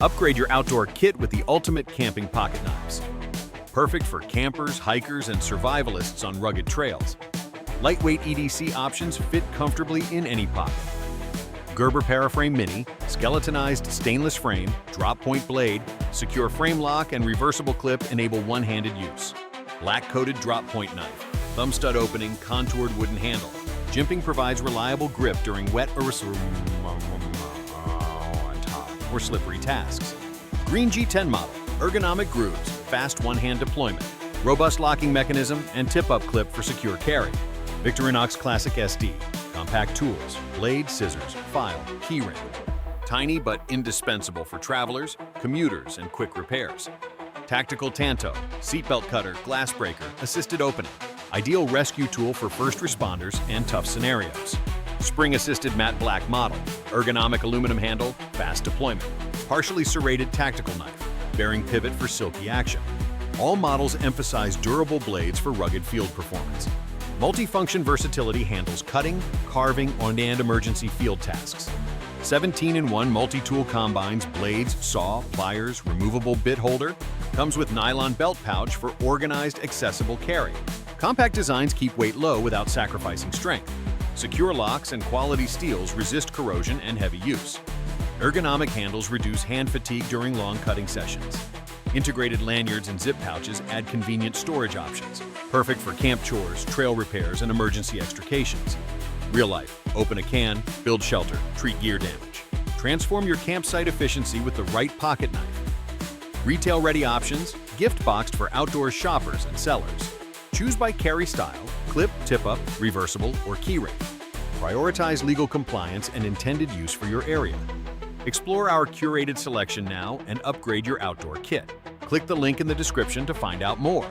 Upgrade your outdoor kit with the ultimate camping pocket knives. Perfect for campers, hikers, and survivalists on rugged trails. Lightweight EDC options fit comfortably in any pocket. Gerber Paraframe Mini, skeletonized stainless frame, drop-point blade, secure frame lock, and reversible clip enable one-handed use. Black-coated drop-point knife, thumb stud opening, contoured wooden handle. Jimping provides reliable grip during wet or slippery tasks. Green G10 model, ergonomic grooves, fast one-hand deployment, robust locking mechanism, and tip-up clip for secure carry. Victorinox Classic SD, compact tools, blade, scissors, file, keyring. Tiny but indispensable for travelers, commuters, and quick repairs. Tactical Tanto, seatbelt cutter, glass breaker, assisted opening. Ideal rescue tool for first responders and tough scenarios. Spring-assisted matte black model, ergonomic aluminum handle, fast deployment. Partially serrated tactical knife, bearing pivot for silky action. All models emphasize durable blades for rugged field performance. Multifunction versatility handles cutting, carving, and emergency field tasks. 17-in-1 multi-tool combines, blades, saw, pliers, removable bit holder. Comes with nylon belt pouch for organized, accessible carry. Compact designs keep weight low without sacrificing strength. Secure locks and quality steels resist corrosion and heavy use. Ergonomic handles reduce hand fatigue during long cutting sessions. Integrated lanyards and zip pouches add convenient storage options. Perfect for camp chores, trail repairs, and emergency extrications. Real life, open a can, build shelter, treat gear damage. Transform your campsite efficiency with the right pocket knife. Retail-ready options, gift boxed for outdoor shoppers and sellers. Choose by carry style, clip, tip-up, reversible, or keyring. Prioritize legal compliance and intended use for your area. Explore our curated selection now and upgrade your outdoor kit. Click the link in the description to find out more.